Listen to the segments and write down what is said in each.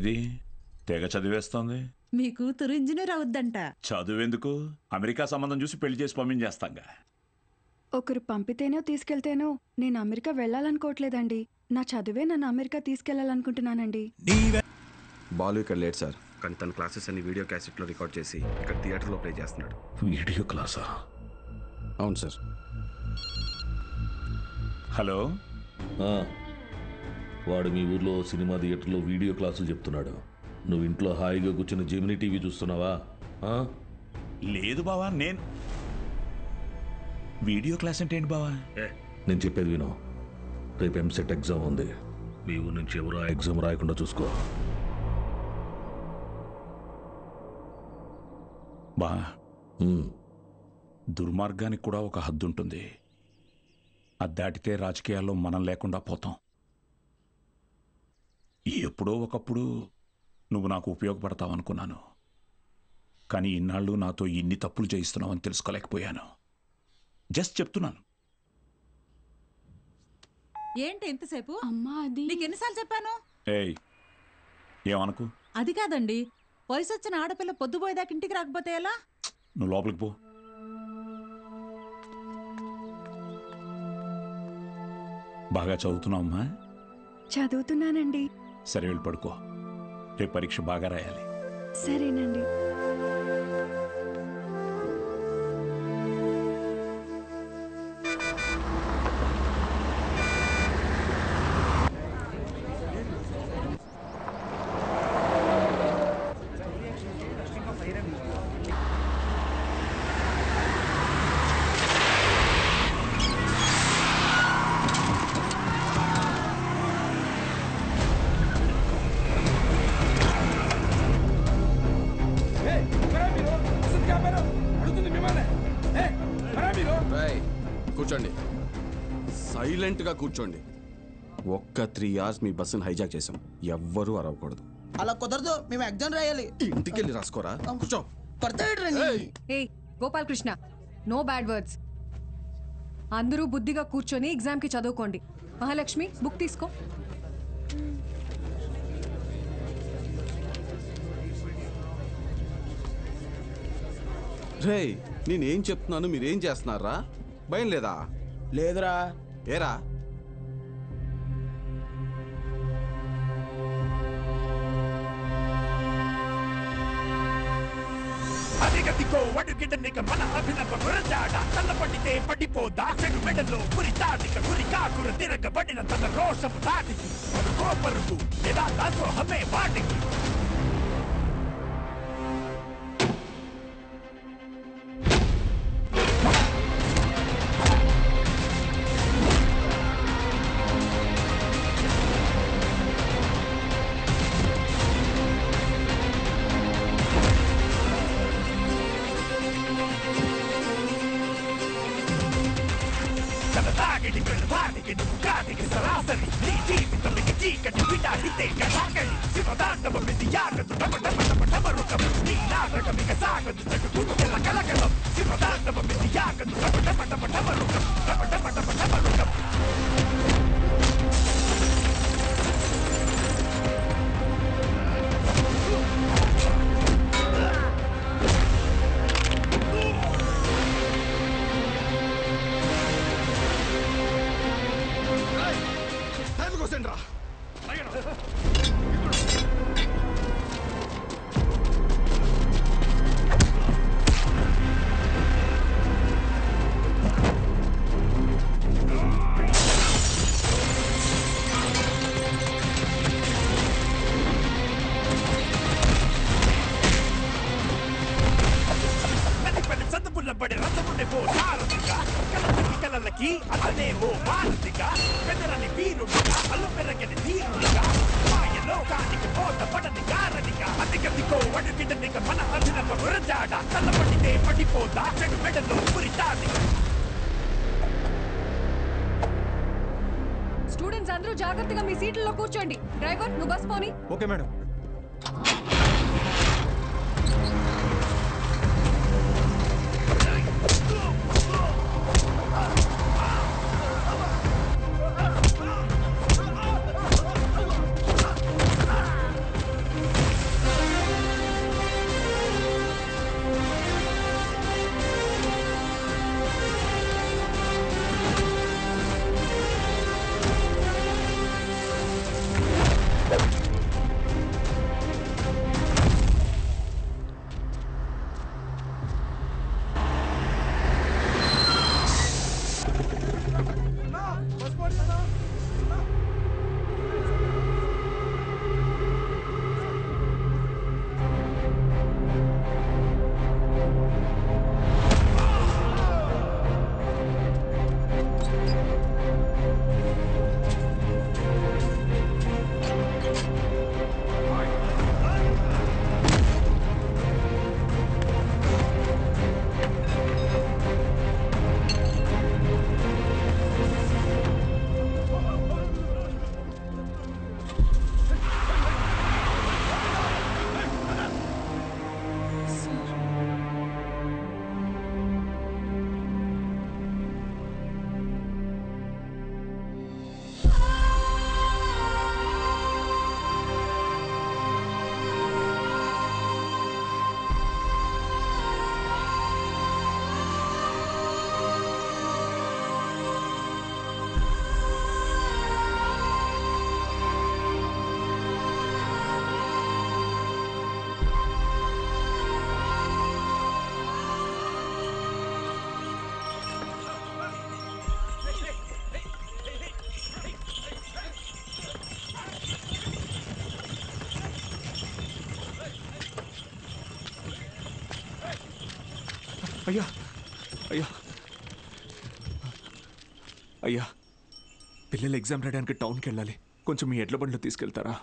ఇది తెగ చదివేస్తోంది. మీ కూతురు ఇంజనీర్ అవుద్దంట. చదువెందుకు, అమెరికా సంబంధం చూసి పెళ్లి చేసి పంపించేస్తాంగా. ఒకరు పంపితేనో తీసుకెళ్తేనో నేను అమెరికా వెళ్ళాలనుకోవట్లేదండి. నా చదువే నన్ను అమెరికా తీసుకెళ్లాలనుకుంటున్నానండి. బాలు ఇక్కడ లేట్ సార్, కానీ తన క్లాసెస్ అన్ని వీడియో క్యాసెట్లో రికార్డ్ చేసి ఇక్కడ థియేటర్లో ప్లే చేస్తున్నాడు. వీడియో క్లాసా? అవును సార్. హలో, వాడు మీ ఊర్లో సినిమా థియేటర్లో వీడియో క్లాసులు చెప్తున్నాడు. నువ్వు ఇంట్లో హాయిగా కూర్చుని జెమినీ టీవీ చూస్తున్నావా? లేదు బావా, నేను వీడియో క్లాస్ అంటే ఏంటి బావా? నేను చెప్పేది విను. రేపు ఎంసెట్ ఎగ్జామ్ ఉంది. మీ ఊరు నుంచి ఎవరు ఆ ఎగ్జామ్ రాయకుండా చూసుకో. బా, దుర్మార్గానికి కూడా ఒక హద్దు ఉంటుంది. అది దాటితే రాజకీయాల్లో మనం లేకుండా పోతాం. ఎప్పుడో ఒకప్పుడు నువ్వు నాకు ఉపయోగపడతావు అనుకున్నాను, కానీ ఇన్నాళ్ళు నాతో ఇన్ని తప్పులు చేయిస్తున్నావని తెలుసుకోలేకపోయాను. జస్ట్ చెప్తున్నాను. ఏంటి ఎంతసేపు? అమ్మా, అది నీకు ఎన్నిసార్లు చెప్పాను? ఏయ్, ఏమనుకు. అది కాదండి, వయసు వచ్చిన ఆడపిల్ల పొద్దుపోయేదాకా ఇంటికి రాకపోతే ఎలా? నువ్వు లోపలికి పో. బాగా చదువుతున్నావమ్మా? చదువుతున్నానండి. సరే, వెళ్ళి పడుకో. రేపు పరీక్ష బాగా రాయాలి. సరేనండి. కూర్చోండి, సైలెంట్గా కూర్చోండి. ఒక్క 3 hours మీ బస్సును హైజాక్ చేసాం. ఎవ్వరూ అరవకూడదు. అలా కుదరదు, మేము ఎగ్జామ్ రాయాలి. ఇంటికి వెళ్ళి రాసుకోరా. కూర్చో. Gopalakrishna, no bad words. అందరూ బుద్ధిగా కూర్చొని ఎగ్జామ్కి చదువుకోండి. మహాలక్ష్మి, బుక్ తీసుకో. రే, నేనేం చెప్తున్నాను, మీరేం చేస్తున్నారా? భయం లేదా? లేదురా. ఏరా? అదిగదిగో అడుగిడనిక మన అభినవ గురజాడ తల్లపడితే పడిపోదా చెడు మెడలో గురి తాటిక గురి కాకుర తిరగబడిన తన రోషపు తాటికి కోపరుగు ఎలా దాసోహమే వాటికి. సరాసరి నీ జీవితం చీకటి విడాడితే కడాకడి శివదాండవ ఇది యాగదు టమటమటమటమరుకం నీ నాటకమిక సాగదు తగ్గుతుల కలకలం శివదాండవ ఇది యాగదు టమటమటమటమరుకం టమటమటమటమరుకం. అతనేమో మానసిక పెదరని వీరుడిగా అల్లు పెరగని ధీరుడిగా మాయలోకానికి పోత పడని కారనిగా అతిగతికో అడుగిడనిక మన అభినవ గురజాడ తల్లపడితే పడిపోదా చెడు మెడలో గురి తాటిక. స్టూడెంట్స్ అందరూ జాగ్రత్తగా మీ సీట్లలో కూర్చోండి. డ్రైవర్, నువ్వు బస్ పోని. Okay madam. అయ్యా అయ్యా అయ్యా పిల్లలు ఎగ్జామ్ రాయడానికి టౌన్కి వెళ్ళాలి, కొంచెం మీ ఎడ్ల బండిలో తీసుకెళ్తారా?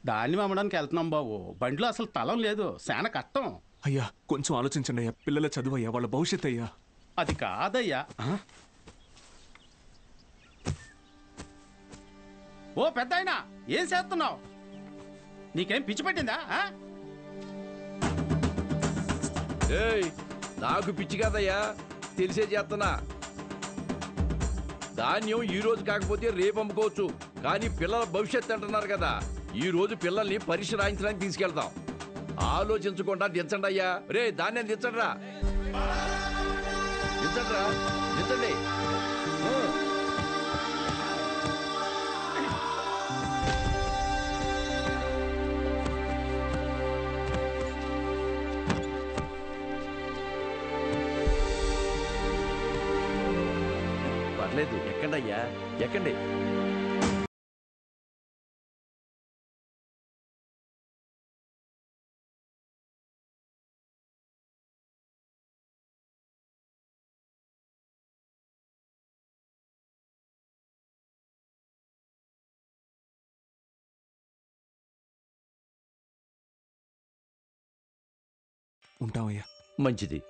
దాన్ని అమ్మడానికి వెళ్తున్నాం బాబు, బండిలో అసలు తలం లేదు, చాలా కష్టం. అయ్యా కొంచెం ఆలోచించండి అయ్యా, పిల్లల చదువు అయ్యా, వాళ్ళ భవిష్యత్ అయ్యా. అది కాదయ్యా. ఓ పెద్దాయనా, ఏం చేస్తున్నావు? నీకేం పిచ్చి పట్టిందా? నాకు పిచ్చి కాదయ్యా, తెలిసే చేస్తున్నా. ధాన్యం ఈ రోజు కాకపోతే రేపు అమ్ముకోవచ్చు, కానీ పిల్లల భవిష్యత్తు అంటున్నారు కదా, ఈ రోజు పిల్లల్ని పరీక్ష రాయించడానికి తీసుకెళ్తాం. ఆలోచించకుండా దించండి అయ్యా. రే ధాన్యం దించండిరా, దించండిరా, దించండి. పర్లేదు, ఎక్కండి అయ్యా, ఎక్కండి. ఉంటామయ్యా. మంచిది.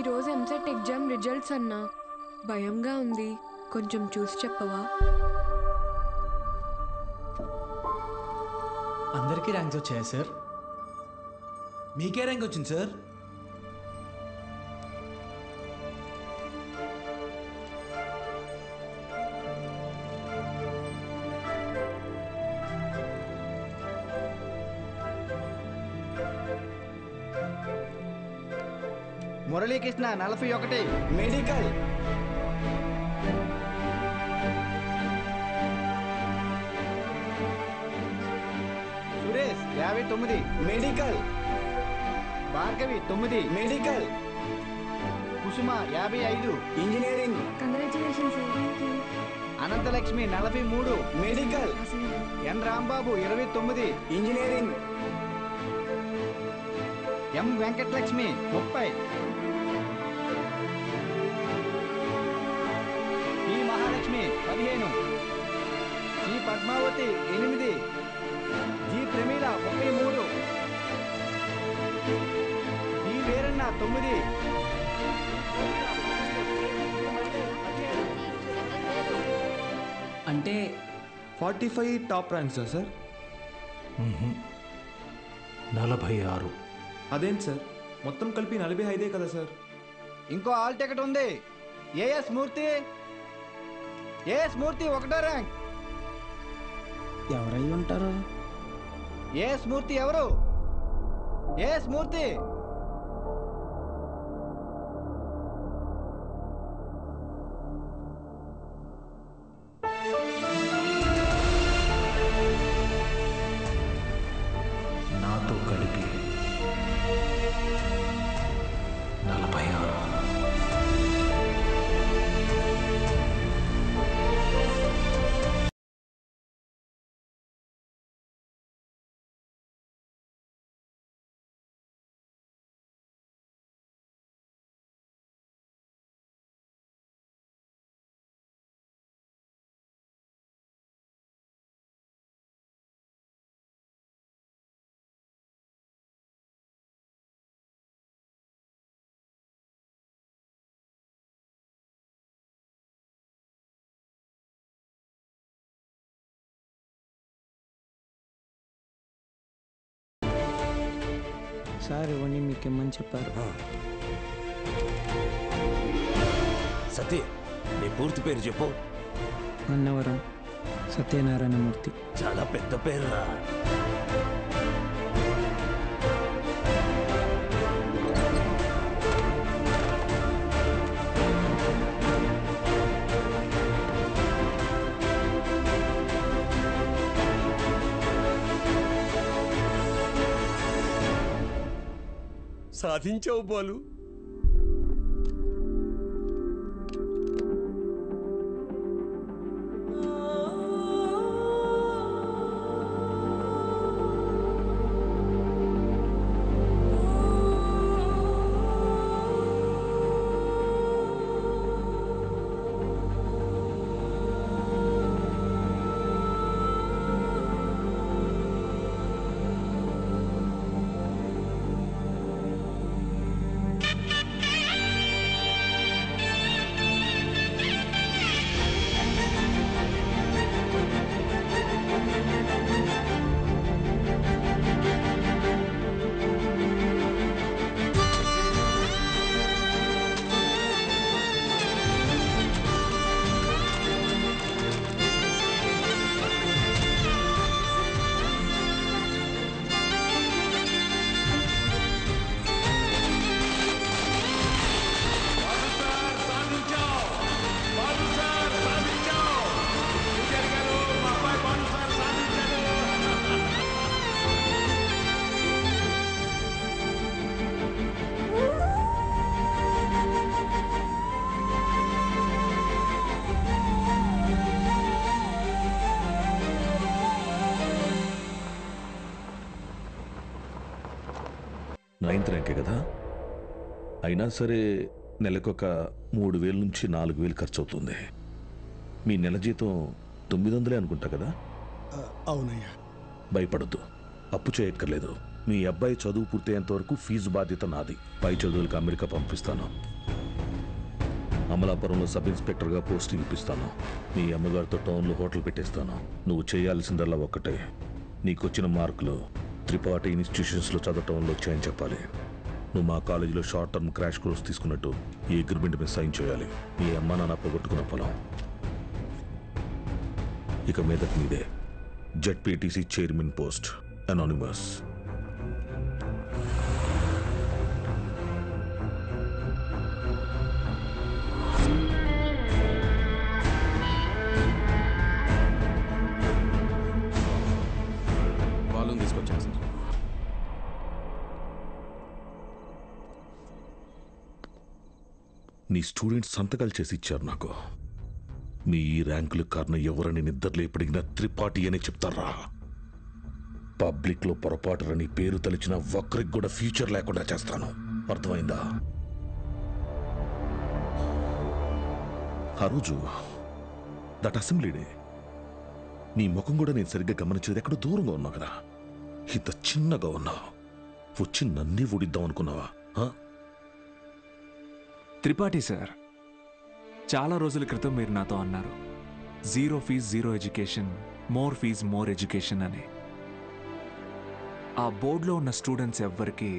ఈరోజు ఎంసెట్ ఎగ్జామ్ రిజల్ట్స్ అన్నా, భయంగా ఉంది, కొంచెం చూసి చెప్పవా? అందరికీ ర్యాంక్స్ వచ్చాయా సార్? మీకే ర్యాంక్ వచ్చింది sir? Muralikrishna 41 medical. Suresh 59 medical. Bhargavi 9 medical. Kusuma 55 engineering. Congratulations. Ananthalakshmi 43 medical. N Rambabu 29 engineering. M Venkatalakshmi 30. P Mahalakshmi 15. C Padmavathi 8. G Pramila 33. D Veeranna 9. అంటే 45 టాప్ ర్యాంక్సా సార్? 46. అదేంటి సార్, మొత్తం కలిపి 45 కదా సార్? ఇంకో ఆల్ టికెట్ ఉంది. ఏఎస్ మూర్తి. ఏఎస్ మూర్తి 1వ ర్యాంక్. ఎవరై ఉంటారు? ఏఎస్ మూర్తి ఎవరు? ఏఎస్ మూర్తి. నాతో కలిపి 46. సార్ ఇవన్నీ మీకు ఇమ్మని చెప్పారు. సతీ, నీ పూర్తి పేరు చెప్పు. అన్నవరం సత్యనారాయణమూర్తి. చాలా పెద్ద పేరురా. సాధించావు బాలు. నైన్త్ ర్యాంకే కదా, అయినా సరే నెలకొక 3,000 నుంచి 4,000 ఖర్చు అవుతుంది. మీ నెల జీతం 900 అనుకుంటా కదా? అవునయ్యా. భయపడద్దు, అప్పు చేయక్కర్లేదు. మీ అబ్బాయి చదువు పూర్తయ్యేంత వరకు ఫీజు బాధ్యత నాది. పై చదువులకు అమెరికా పంపిస్తాను. అమలాపురంలో సబ్ ఇన్స్పెక్టర్గా పోస్టింగ్ ఇప్పిస్తాను. మీ అమ్మగారితో టౌన్లో హోటల్ పెట్టేస్తాను. నువ్వు చేయాల్సిందల్లా ఒక్కటే, నీకొచ్చిన మార్కులు త్రిపాఠి ఇన్స్టిట్యూషన్స్లో చదవటంలో వచ్చాయని చెప్పాలి. నువ్వు మా కాలేజీలో షార్ట్ టర్మ్ క్రాష్ కోర్స్ తీసుకున్నట్టు ఈ అగ్రిమెంట్ మీద సైన్ చేయాలి. మీ అమ్మ నాన్న పోగొట్టుకున్న పొలం ఇక మీదట నీదే. ZPTC chairman post, anonymous. Balloon తీసుకొచ్చాను సార్. నీ స్టూడెంట్స్ సంతకాలు చేసి ఇచ్చారు నాకు. మీ ఈ ర్యాంకుల కారణం ఎవరని నిద్రలో ఎప్పటికినా త్రిపాఠి అనే చెప్తారా? పబ్లిక్లో పొరపాటురని పేరు తలిచిన ఒక్కరికి కూడా ఫ్యూచర్ లేకుండా చేస్తాను. అర్థమైందా? ఆ రోజు దట్ అసెంబ్లీ డే నీ ముఖం కూడా నేను సరిగ్గా గమనించేది. ఎక్కడో దూరంగా ఉన్నావు కదా, ఇంత చిన్నగా ఉన్నావు. వచ్చి నన్నే ఊడిద్దాం అనుకున్నావా? త్రిపాఠి సార్, చాలా రోజుల క్రితం మీరు నాతో అన్నారు, 0 fees 0 education, more fees more education అని. ఆ బోర్డులో ఉన్న స్టూడెంట్స్ ఎవ్వరికి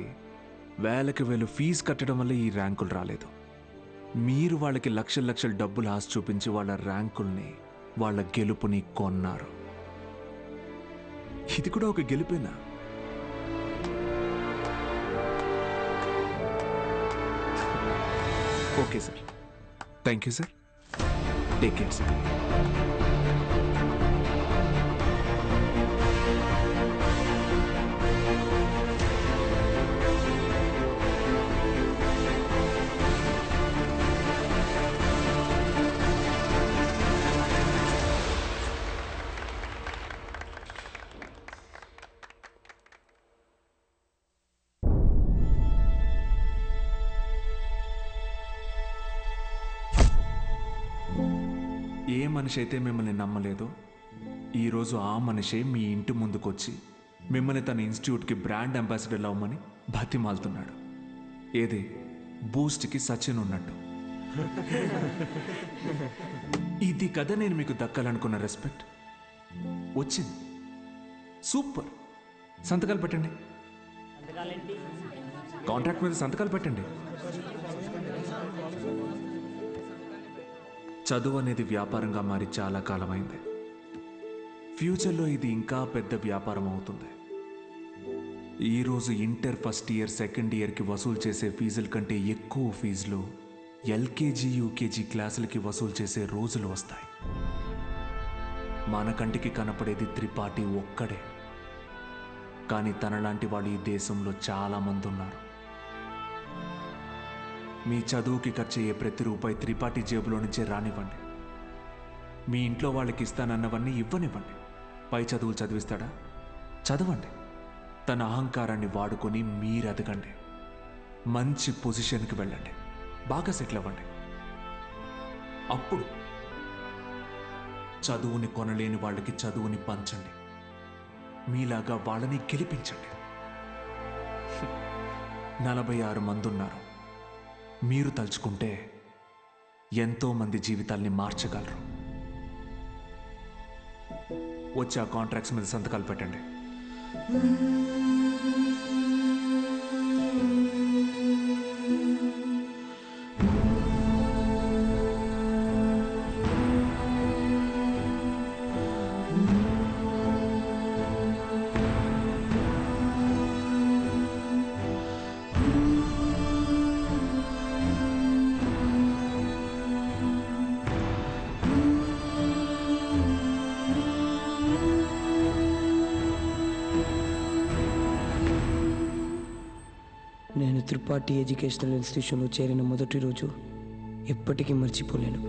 వేలకు వేలు ఫీజు కట్టడం వల్ల ఈ ర్యాంకులు రాలేదు. మీరు వాళ్ళకి లక్షల లక్షల డబ్బులు ఆశ చూపించి వాళ్ళ ర్యాంకుల్ని, వాళ్ళ గెలుపుని కొన్నారు. ఇది కూడా ఒక గెలుపేనా? Okay sir, thank you sir. Take care sir. ఏ మనిషి అయితే మిమ్మల్ని నమ్మలేదో ఈరోజు ఆ మనిషే మీ ఇంటి ముందుకొచ్చి మిమ్మల్ని తన ఇన్స్టిట్యూట్కి బ్రాండ్ అంబాసిడర్ అవ్వమని బతిమాలుతున్నాడు. ఏది బూస్ట్కి సచిన్ ఉన్నట్టు. ఇది కదా నేను మీకు దక్కాలనుకున్న రెస్పెక్ట్. వచ్చింది. సూపర్. సంతకాలు పెట్టండి. కాంట్రాక్ట్ మీద సంతకాలు పెట్టండి. చదువు అనేది వ్యాపారంగా మారి చాలా కాలమైంది. ఫ్యూచర్లో ఇది ఇంకా పెద్ద వ్యాపారం అవుతుంది. ఈరోజు ఇంటర్ ఫస్ట్ ఇయర్ సెకండ్ ఇయర్కి వసూలు చేసే ఫీజుల కంటే ఎక్కువ ఫీజులు ఎల్కేజీ యూకేజీ క్లాసులకి వసూలు చేసే రోజులు వస్తాయి. మన కంటికి కనపడేది త్రిపాఠి ఒక్కడే, కానీ తనలాంటి వాళ్ళు ఈ దేశంలో చాలామంది ఉన్నారు. మీ చదువుకి ఖర్చయ్యే ప్రతి రూపాయి త్రిపాఠి జేబులో నుంచే రానివ్వండి. మీ ఇంట్లో వాళ్ళకి ఇస్తానన్నవన్నీ ఇవ్వనివ్వండి. పై చదువులు చదివిస్తాడా? చదవండి. తన అహంకారాన్ని వాడుకొని మీరు ఎదగండి. మంచి పొజిషన్కి వెళ్ళండి. బాగా సెటిల్ అవ్వండి. అప్పుడు చదువుని కొనలేని వాళ్ళకి చదువుని పంచండి. మీలాగా వాళ్ళని గెలిపించండి. 46 మంది ఉన్నారు. మీరు తలుచుకుంటే ఎంతో మంది జీవితాల్ని మార్చగలరు. వచ్చి ఆ కాంట్రాక్ట్స్ మీద సంతకాలు పెట్టండి. నేను త్రిపాఠి ఎడ్యుకేషనల్ ఇన్స్టిట్యూషన్లో చేరిన మొదటి రోజు ఎప్పటికీ మర్చిపోలేను.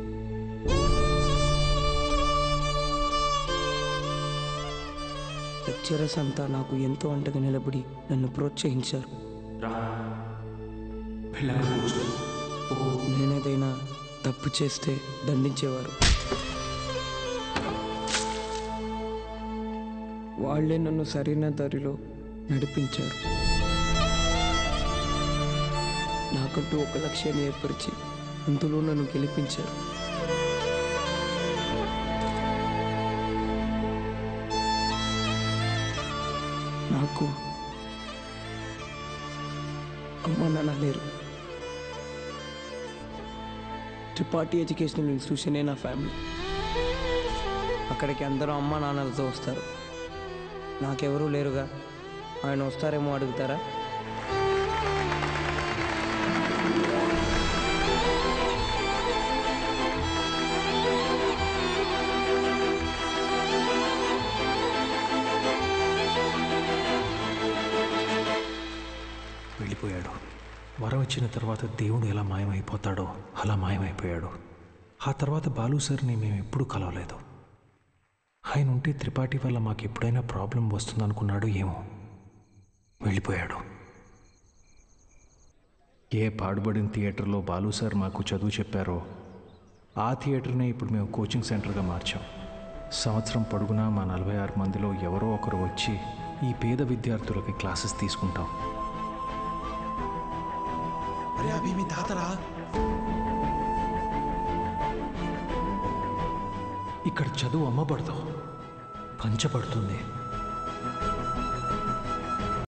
లెక్చరర్స్ అంతా నాకు ఎంతో అండగా నిలబడి నన్ను ప్రోత్సహించారు. నేనేదైనా తప్పు చేస్తే దండించేవారు. వాళ్ళే నన్ను సరైన దారిలో నడిపించారు. నాకంటూ ఒక లక్ష్యాన్ని ఏర్పరిచి అందులో నన్ను గెలిపించారు. నాకు అమ్మ నాన్న లేరు. త్రిపాఠి ఎడ్యుకేషనల్ ఇన్స్టిట్యూషనే నా ఫ్యామిలీ. అక్కడికి అందరూ అమ్మ నాన్నలతో వస్తారు. నాకెవరూ లేరుగా. ఆయన వస్తారేమో అడుగుతారా? వెళ్ళిపోయాడు. వరం ఇచ్చిన తర్వాత దేవుడు ఎలా మాయమైపోతాడో అలా మాయమైపోయాడు. ఆ తర్వాత బాలు సార్ని మేము ఎప్పుడూ కలవలేదు. ఆయన ఉంటే త్రిపాఠి వల్ల మాకు ఎప్పుడైనా ప్రాబ్లం వస్తుందనుకున్నాడు ఏమో. వెళ్ళిపోయాడు. ఏ పాడుబడిన థియేటర్లో బాలు సార్ మాకు చదువు చెప్పారో ఆ థియేటర్నే ఇప్పుడు మేము కోచింగ్ సెంటర్గా మార్చాం. సంవత్సరం పొడుగునా మా 46 మందిలో ఎవరో ఒకరు వచ్చి ఈ పేద విద్యార్థులకి క్లాసెస్ తీసుకుంటాం. అరే అభి మీ తాతరా. ఇక్కడ చదువు అమ్మబడదు, పంచబడుతుంది.